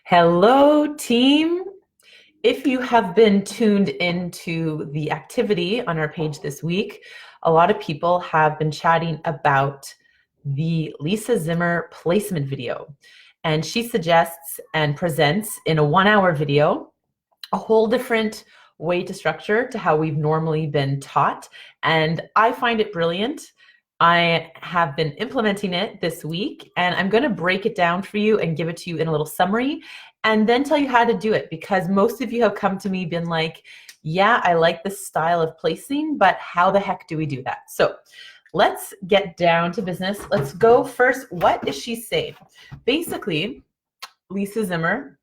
Hello, team. If you have been tuned into the activity on our page this week, a lot of people have been chatting about the Lisa Zimmer placement video. And she suggests and presents in a 1-hour video a whole different way to structure to how we've normally been taught. And I find it brilliant. I have been implementing it this week, and I'm going to break it down for you and give it to you in a little summary and then tell you how to do it, because most of you have come to me been like, yeah, I like this style of placing, but how the heck do we do that? So let's get down to business. Let's go first. What is she saying? Basically, Lisa Zimmer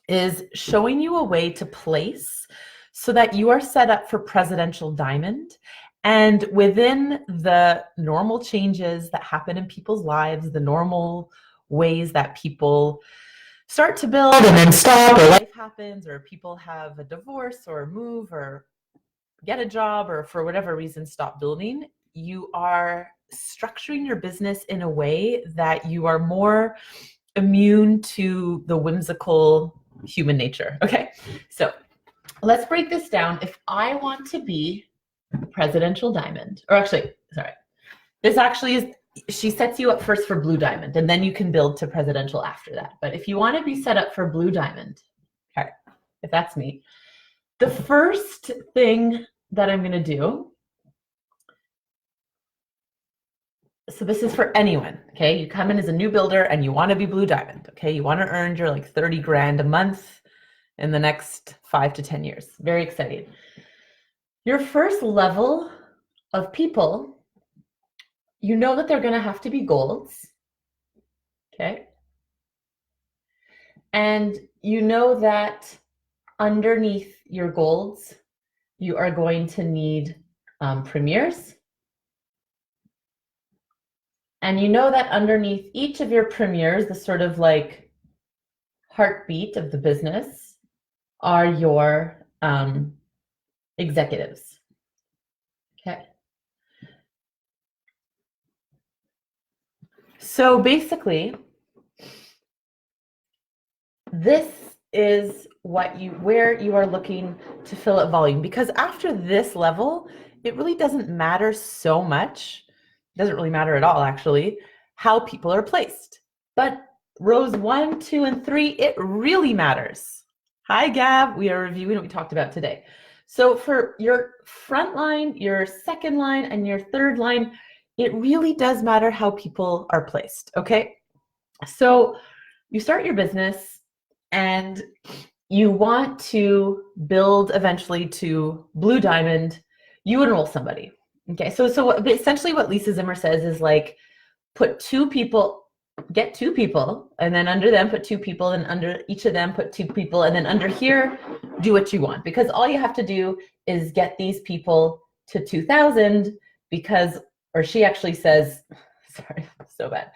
is showing you a way to place so that you are set up for Presidential Diamond. And within the normal changes that happen in people's lives, the normal ways that people start to build and then stop, or life happens, or people have a divorce or move or get a job, or for whatever reason stop building, you are structuring your business in a way that you are more immune to the whimsical human nature. Okay, so let's break this down. If I want to be Presidential Diamond, or actually, sorry, this actually is, she sets you up first for Blue Diamond, and then you can build to Presidential after that. But if you want to be set up for Blue Diamond, okay, if that's me, the first thing that I'm going to do, so this is for anyone, okay? You come in as a new builder and you want to be Blue Diamond, okay? You want to earn your like 30 grand a month in the next 5 to 10 years. Very exciting. Your first level of people, you know that they're going to have to be golds, okay? And you know that underneath your golds, you are going to need premiers. And you know that underneath each of your premiers, the sort of like heartbeat of the business, are your executives, okay? So basically, this is where you are looking to fill up volume, because after this level, it really doesn't matter so much. It doesn't really matter at all, actually, how people are placed. But rows 1, 2, and 3, it really matters. Hi, Gab. We are reviewing what we talked about today. So for your front line, your second line, and your third line, it really does matter how people are placed, okay? So you start your business and you want to build eventually to Blue Diamond. You enroll somebody, okay? So essentially what Lisa Zimmer says is like, put 2 people, get 2 people, and then under them put 2 people, and under each of them put 2 people, and then under here do what you want, because all you have to do is get these people to 2,000, because, or she actually says, sorry, so bad.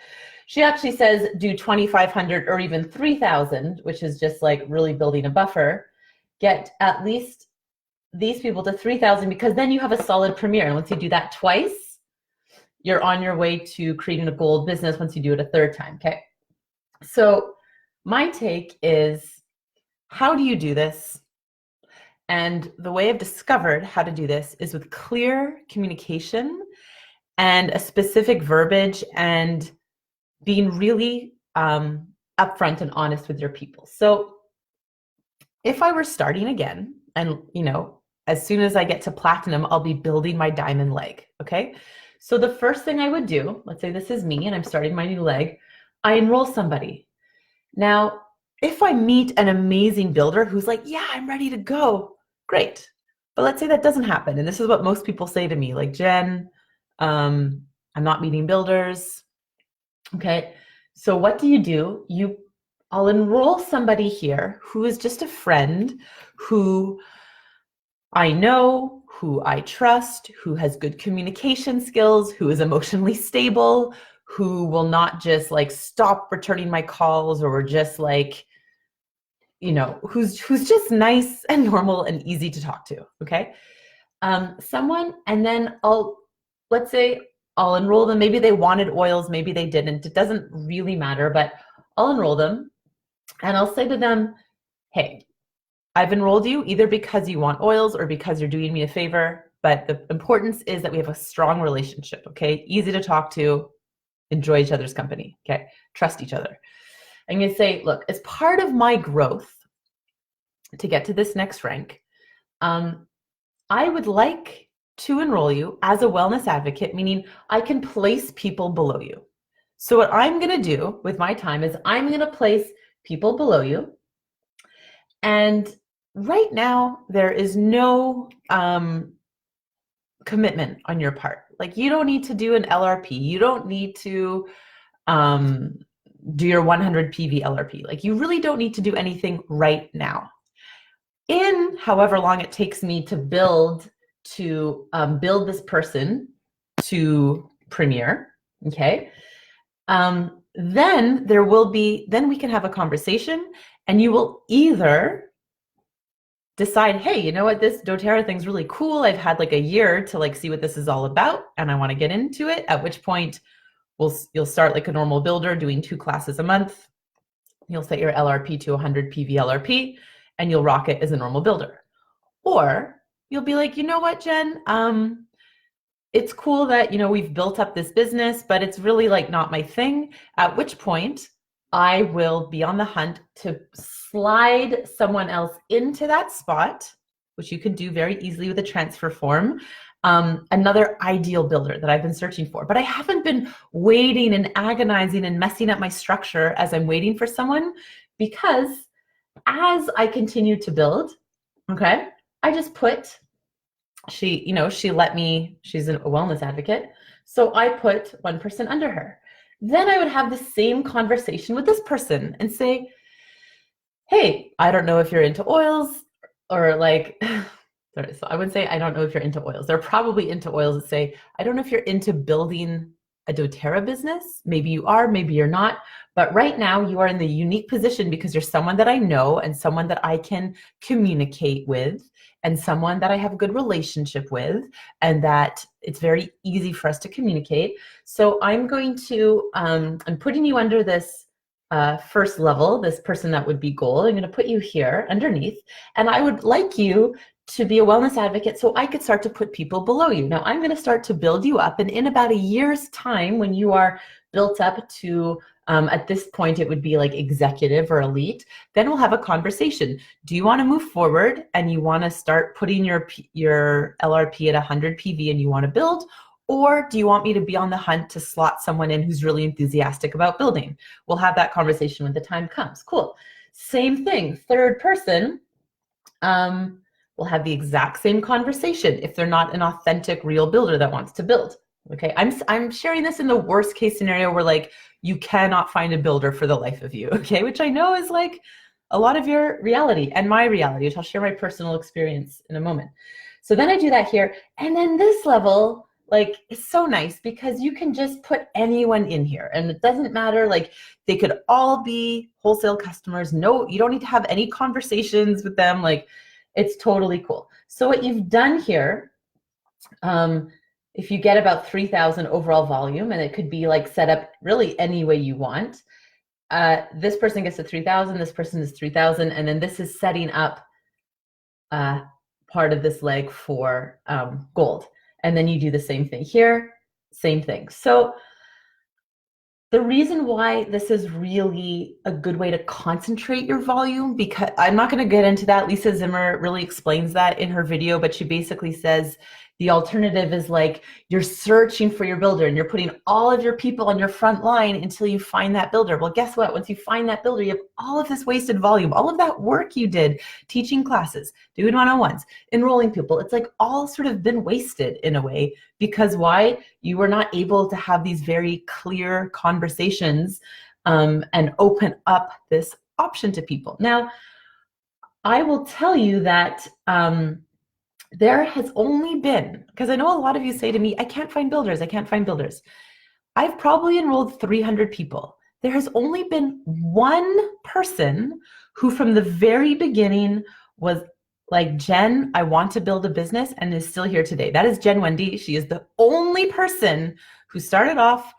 She actually says do 2,500 or even 3,000, which is just like really building a buffer. Get at least these people to 3,000, because then you have a solid premier. And once you do that twice, you're on your way to creating a gold business once you do it a third time, okay? So my take is, how do you do this? And the way I've discovered how to do this is with clear communication and a specific verbiage, and being really upfront and honest with your people. So if I were starting again, and you know, as soon as I get to platinum, I'll be building my diamond leg, okay? So the first thing I would do, let's say this is me and I'm starting my new leg, I enroll somebody. Now, if I meet an amazing builder who's like, yeah, I'm ready to go, great. But let's say that doesn't happen. And this is what most people say to me, like, Jen, I'm not meeting builders. Okay, so what do? I'll enroll somebody here who is just a friend, who I know, who I trust, who has good communication skills, who is emotionally stable, who will not just like stop returning my calls, or just like, you know, who's just nice and normal and easy to talk to, okay? Someone, and then let's say I'll enroll them. Maybe they wanted oils, maybe they didn't. It doesn't really matter, but I'll enroll them. And I'll say to them, hey, I've enrolled you either because you want oils or because you're doing me a favor. But the importance is that we have a strong relationship, okay? Easy to talk to, enjoy each other's company, okay? Trust each other. I'm going to say, look, as part of my growth to get to this next rank, I would like to enroll you as a wellness advocate, meaning I can place people below you. So what I'm going to do with my time is I'm going to place people below you. And right now, there is no commitment on your part. Like, you don't need to do an LRP. You don't need to do your 100 PV LRP. Like, you really don't need to do anything right now. In however long it takes me to build this person to Premier, okay? Then we can have a conversation, and you will either decide, hey, you know what, this doTERRA thing's really cool. I've had like a year to like see what this is all about, and I want to get into it. At which point, you'll start like a normal builder doing 2 classes a month. You'll set your LRP to 100 PV LRP, and you'll rock it as a normal builder. Or you'll be like, you know what, Jen, it's cool that, you know, we've built up this business, but it's really like not my thing. At which point I will be on the hunt to slide someone else into that spot, which you can do very easily with a transfer form. Another ideal builder that I've been searching for, but I haven't been waiting and agonizing and messing up my structure as I'm waiting for someone, because as I continue to build, okay, I just put, she let me, she's a wellness advocate, so I put one person under her. Then I would have the same conversation with this person and say, hey, I don't know if you're into oils, or like, so I would say, I don't know if you're into oils. They're probably into oils that say, I don't know if you're into building a doTERRA business. Maybe you are, maybe you're not. But right now you are in the unique position because you're someone that I know and someone that I can communicate with and someone that I have a good relationship with, and that it's very easy for us to communicate. So I'm going to, I'm putting you under this first level, this person that would be gold. I'm going to put you here underneath, and I would like you to be a wellness advocate so I could start to put people below you. Now I'm going to start to build you up, and in about a year's time, when you are built up to, at this point it would be like executive or elite, then we'll have a conversation. Do you want to move forward and you want to start putting your LRP at 100 PV and you want to build? Or do you want me to be on the hunt to slot someone in who's really enthusiastic about building? We'll have that conversation when the time comes. Cool. Same thing, third person, we'll have the exact same conversation if they're not an authentic, real builder that wants to build. Okay, I'm sharing this in the worst case scenario where like you cannot find a builder for the life of you, okay, which I know is like a lot of your reality and my reality, which I'll share my personal experience in a moment. So then I do that here, and then this level, like, it's so nice because you can just put anyone in here, and it doesn't matter, like they could all be wholesale customers. No, you don't need to have any conversations with them. Like, it's totally cool. So what you've done here, if you get about 3,000 overall volume, and it could be like set up really any way you want, this person gets to 3,000, this person is 3,000, and then this is setting up part of this leg for gold. And then you do the same thing here, same thing. So the reason why this is really a good way to concentrate your volume, because I'm not going to get into that. Lisa Zimmer really explains that in her video, but she basically says the alternative is like you're searching for your builder and you're putting all of your people on your front line until you find that builder. Well, guess what? Once you find that builder, you have all of this wasted volume, all of that work you did, teaching classes, doing one-on-ones, enrolling people. It's like all sort of been wasted in a way, because why? You were not able to have these very clear conversations and open up this option to people. Now, I will tell you that there has only been, because I know a lot of you say to me, I can't find builders, I can't find builders. I've probably enrolled 300 people. There has only been one person who from the very beginning was like, Jen, I want to build a business, and is still here today. That is Jen Wendy. She is the only person who started off,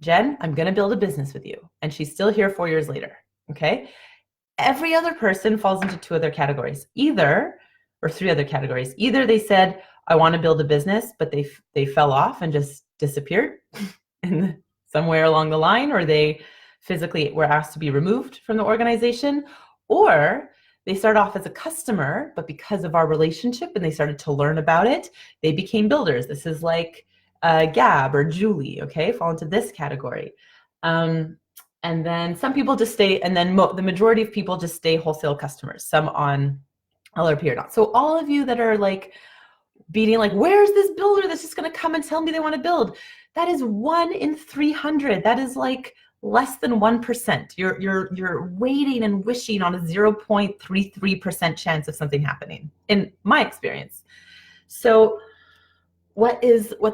Jen, I'm going to build a business with you. And she's still here 4 years later. Okay. Every other person falls into two other categories, or three other categories. Either they said, I want to build a business, but they fell off and just disappeared in somewhere along the line, or they physically were asked to be removed from the organization, or they started off as a customer, but because of our relationship and they started to learn about it, they became builders. This is like Gab or Julie, okay, fall into this category. And then some people just stay, and then the majority of people just stay wholesale customers, some on LRP or not. So all of you that are like beating like, where's this builder that's just going to come and tell me they want to build? That is 1 in 300. That is like less than 1%. You're waiting and wishing on a 0.33% chance of something happening, in my experience. So what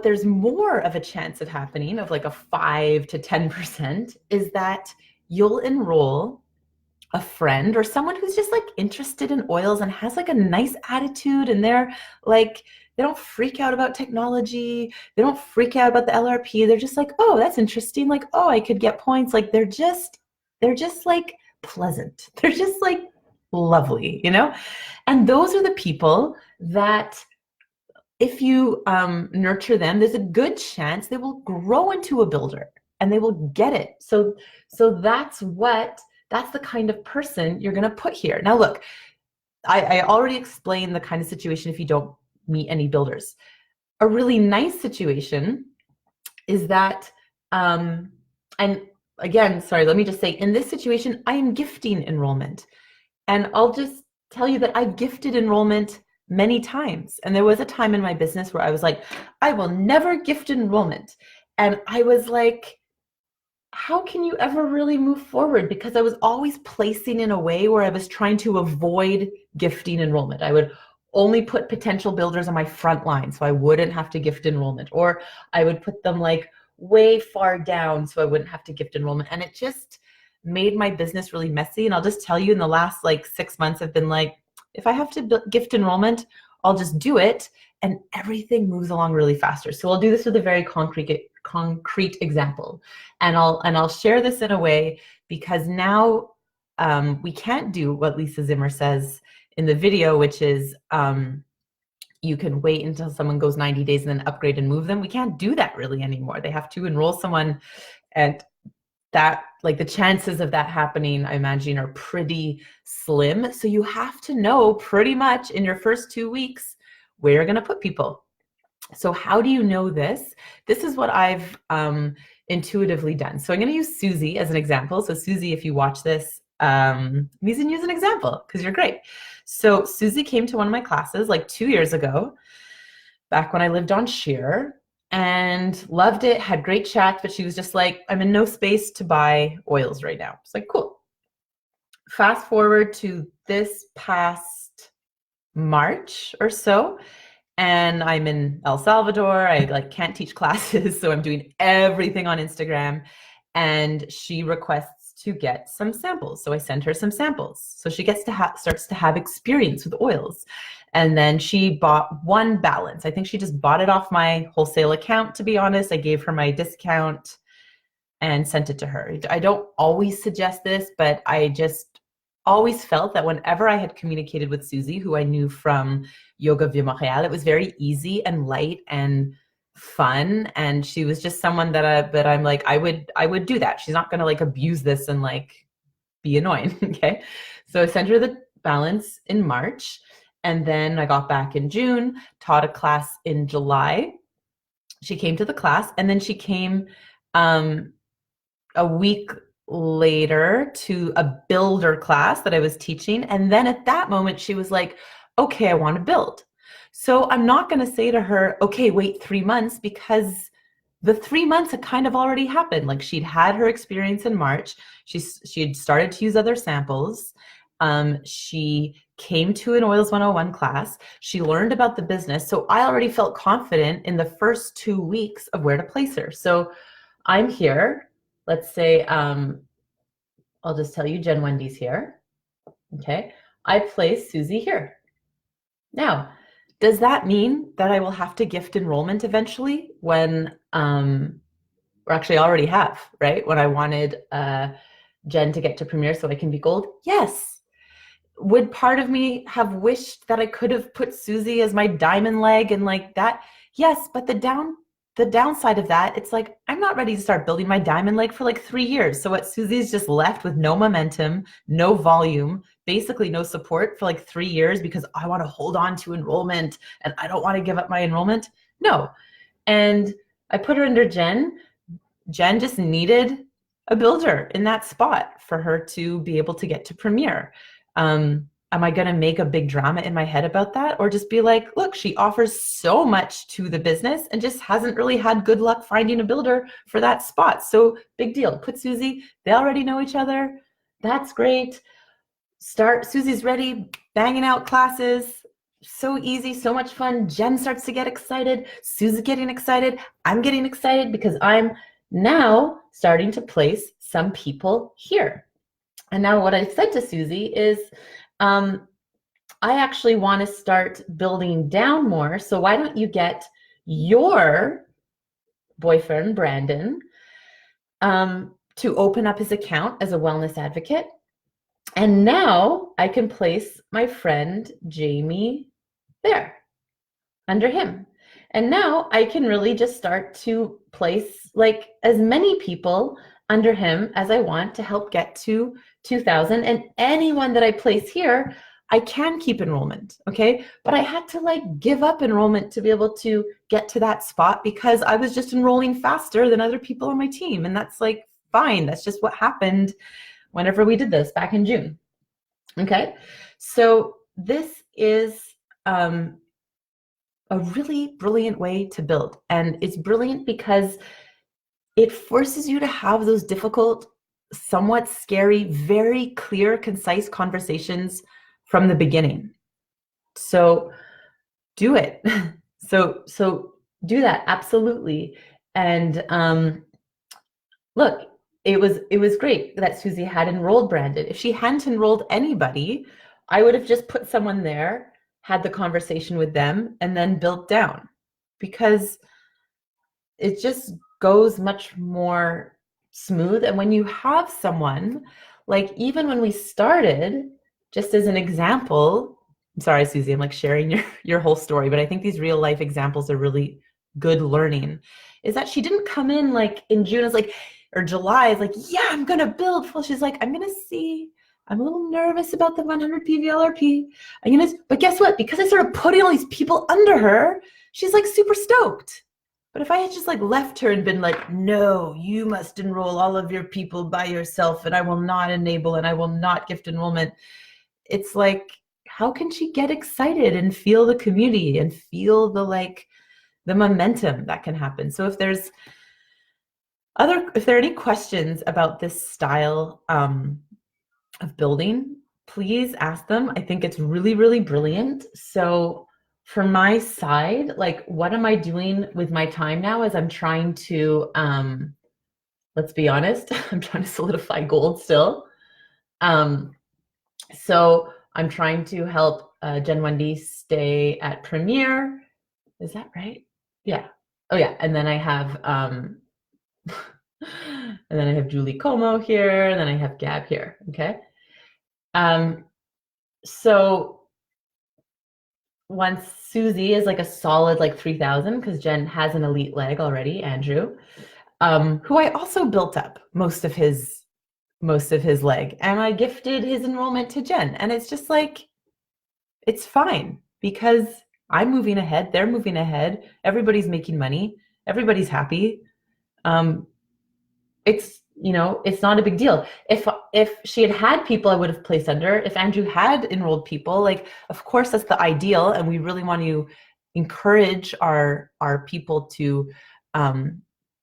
there's more of a chance of happening, of like a 5 to 10%, is that you'll enroll a friend or someone who's just like interested in oils and has like a nice attitude, and they're like, they don't freak out about technology, they don't freak out about the LRP, they're just like, oh, that's interesting, like, oh, I could get points, like they're just like pleasant, they're just like lovely, you know? And those are the people that if you nurture them, there's a good chance they will grow into a builder and they will get it. So that's the kind of person you're going to put here. Now, look, I already explained the kind of situation if you don't meet any builders. A really nice situation is that, and again, sorry, let me just say, in this situation, I am gifting enrollment. And I'll just tell you that I've gifted enrollment many times. And there was a time in my business where I was like, I will never gift enrollment. And I was like, how can you ever really move forward? Because I was always placing in a way where I was trying to avoid gifting enrollment. I would only put potential builders on my front line so I wouldn't have to gift enrollment, or I would put them like way far down so I wouldn't have to gift enrollment. And it just made my business really messy. And I'll just tell you, in the last like 6 months, I've been like, if I have to gift enrollment, I'll just do it, and everything moves along really faster. So I'll do this with a very concrete example, and I'll share this in a way, because now we can't do what Lisa Zimmer says in the video, which is you can wait until someone goes 90 days and then upgrade and move them. We can't do that really anymore. They have to enroll someone, and that, like, the chances of that happening, I imagine, are pretty slim. So you have to know pretty much in your first 2 weeks where you're going to put people. So how do you know this? This is what I've intuitively done. So I'm going to use Susie as an example. So Susie, if you watch this, I'm using you as an example because you're great. So Susie came to one of my classes like 2 years ago, back when I lived on Sheer, and loved it, had great chats, but she was just like, I'm in no space to buy oils right now. It's like, cool. Fast forward to this past March or so, and I'm in El Salvador. I like can't teach classes, so I'm doing everything on Instagram, and she requests to get some samples. So I send her some samples. So she gets to starts to have experience with oils. And then she bought one balance. I think she just bought it off my wholesale account, to be honest. I gave her my discount and sent it to her. I don't always suggest this, but I just always felt that whenever I had communicated with Susie, who I knew from Yoga Vieux Montréal, it was very easy and light and fun. And she was just someone that I'm like, I would do that. She's not going to like abuse this and like be annoying. Okay. So I sent her the balance in March. And then I got back in June, taught a class in July. She came to the class, and then she came a week later to a builder class that I was teaching. And then at that moment, she was like, okay, I want to build. So I'm not going to say to her, okay, wait 3 months, because the 3 months had kind of already happened. Like, she'd had her experience in March. She had started to use other samples. She came to an Oils 101 class. She learned about the business. So I already felt confident in the first 2 weeks of where to place her. So I'm here. Let's say, I'll just tell you, Jen Wendy's here. Okay. I place Susie here. Now, does that mean that I will have to gift enrollment eventually when, or actually I already have, right? When I wanted Jen to get to Premier so I can be gold? Yes. Would part of me have wished that I could have put Susie as my diamond leg and like that? Yes, but the downside of that, it's like I'm not ready to start building my diamond leg for like 3 years. So what, Susie's just left with no momentum, no volume, basically no support for like 3 years because I want to hold on to enrollment and I don't want to give up my enrollment. No. And I put her under Jen. Jen just needed a builder in that spot for her to be able to get to Premier. Am I going to make a big drama in my head about that, or just be like, look, she offers so much to the business and just hasn't really had good luck finding a builder for that spot? So big deal. Put Susie. They already know each other. That's great. Susie's ready, banging out classes. So easy, so much fun. Jen starts to get excited. Susie's getting excited. I'm getting excited because I'm now starting to place some people here. And now what I've said to Susie is, I actually want to start building down more. So why don't you get your boyfriend, Brandon, to open up his account as a wellness advocate? And now I can place my friend Jamie there under him. And now I can really just start to place like as many people under him as I want to help get to 2000. And anyone that I place here, I can keep enrollment, okay? But I had to like give up enrollment to be able to get to that spot because I was just enrolling faster than other people on my team. And that's like fine. That's just what happened whenever we did this back in June. Okay, so this is a really brilliant way to build. And it's brilliant because it forces you to have those difficult, somewhat scary, very clear, concise conversations from the beginning. So do it. So do that, absolutely. And look, it was great that Susie had enrolled Brandon. If she hadn't enrolled anybody, I would have just put someone there, had the conversation with them, and then built down, because it just goes much more smooth. And when you have someone, like even when we started, just as an example, I'm sorry, Susie, I'm like sharing your whole story, but I think these real life examples are really good learning, is that she didn't come in like in June as like, or July is like, yeah, I'm going to build. Well, she's like, I'm going to see. I'm a little nervous about the 100 PVLRP. But guess what? Because I started putting all these people under her, she's like super stoked. But if I had just like left her and been like, no, you must enroll all of your people by yourself and I will not enable and I will not gift enrollment, it's like, how can she get excited and feel the community and feel the momentum that can happen? So if there are any questions about this style of building, please ask them. I think it's really, really brilliant. So from my side, like, what am I doing with my time now as I'm trying to, let's be honest, I'm trying to solidify gold still. So I'm trying to help Jen Wendy stay at Premier. Is that right? Yeah. Oh yeah. And then I have and then I have Julie Como here, and then I have Gab here. Okay. So once Susie is like a solid like 3000, because Jen has an elite leg already, Andrew, who I also built up most of his leg, and I gifted his enrollment to Jen, and it's just like, it's fine because I'm moving ahead, they're moving ahead, everybody's making money, everybody's happy. It's, it's not a big deal. If she had people I would have placed under, if Andrew had enrolled people, like, of course that's the ideal, and we really want to encourage our people to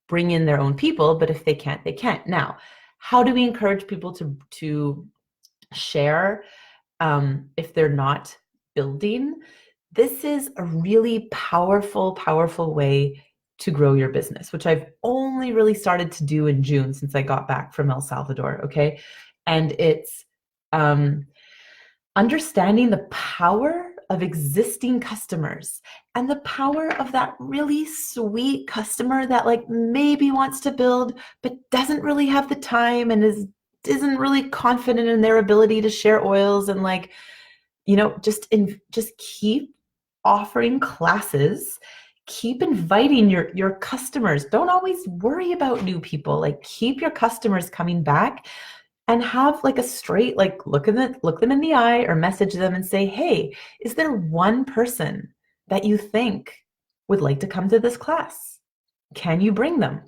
bring in their own people, but if they can't, they can't. Now, how do we encourage people to share if they're not building? This is a really powerful way to grow your business, which I've only really started to do in June since I got back from El Salvador, okay? And it's understanding the power of existing customers and the power of that really sweet customer that like maybe wants to build but doesn't really have the time and is isn't really confident in their ability to share oils, and like, just keep offering classes, keep inviting your customers. Don't always worry about new people. Like, keep your customers coming back, and have like a straight, like, look them in the eye or message them and say, hey, is there one person that you think would like to come to this class? Can you bring them?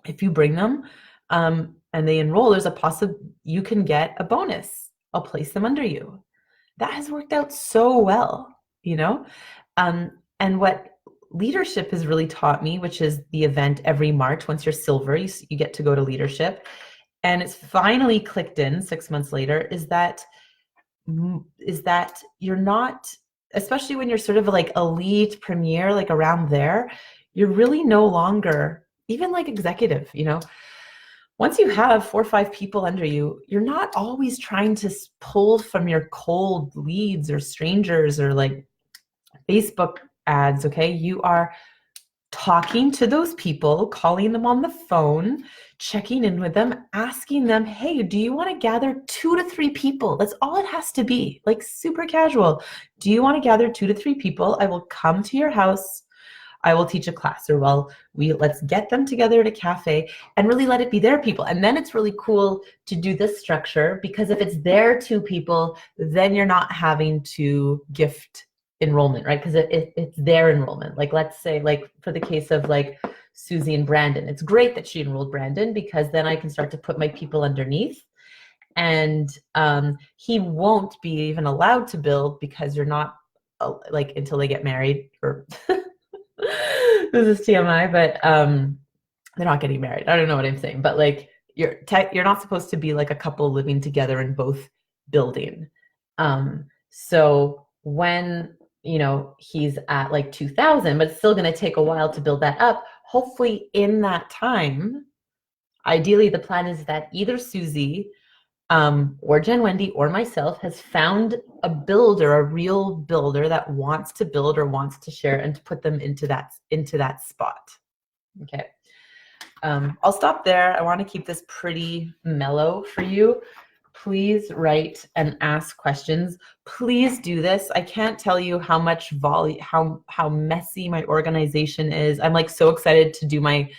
If you bring them, and they enroll, there's a you can get a bonus. I'll place them under you. That has worked out so well, you know? And what leadership has really taught me, which is the event every March, once you're silver, you get to go to leadership. And it's finally clicked in 6 months later, is that you're not, especially when you're sort of like elite premier, like around there, you're really no longer even like executive, once you have 4 or 5 people under you, you're not always trying to pull from your cold leads or strangers or like Facebook ads. Okay. You are talking to those people, calling them on the phone, checking in with them, asking them, hey, do you want to gather 2 to 3 people? That's all it has to be, like super casual. Do you want to gather 2 to 3 people? I will come to your house. I will teach a class, or let's get them together at a cafe and really let it be their people. And then it's really cool to do this structure, because if it's their 2 people, then you're not having to gift enrollment, right? Because it's their enrollment. Like, let's say, like for the case of like Susie and Brandon, it's great that she enrolled Brandon, because then I can start to put my people underneath, and he won't be even allowed to build, because you're not like, until they get married, or this is TMI, but they're not getting married. I don't know what I'm saying, but like, you're not supposed to be like a couple living together in both building. So when he's at like 2,000, but it's still going to take a while to build that up. Hopefully in that time, ideally the plan is that either Susie or Jen Wendy or myself has found a builder, a real builder that wants to build or wants to share, and to put them into that spot. Okay. I'll stop there. I want to keep this pretty mellow for you. Please write and ask questions. Please do this. I can't tell you how much how messy my organization is. I'm like so excited to do my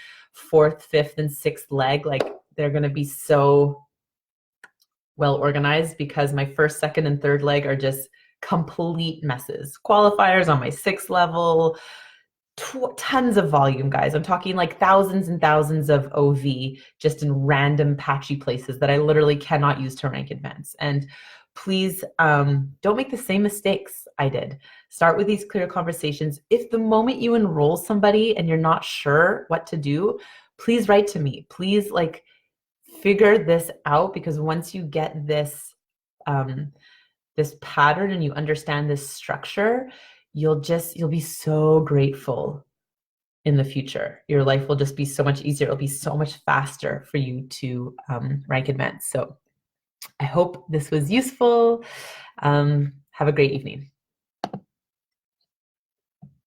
4th, 5th, and 6th leg. Like, they're going to be so well organized, because my 1st, 2nd, and 3rd leg are just complete messes. Qualifiers on my 6th level, tons of volume, guys. I'm talking like thousands and thousands of OV just in random patchy places that I literally cannot use to rank advance. And please don't make the same mistakes I did. Start with these clear conversations. If the moment you enroll somebody and you're not sure what to do, please write to me. Please like figure this out, because once you get this this pattern and you understand this structure, you'll be so grateful in the future. Your life will just be so much easier. It'll be so much faster for you to rank advance. So I hope this was useful. Have a great evening.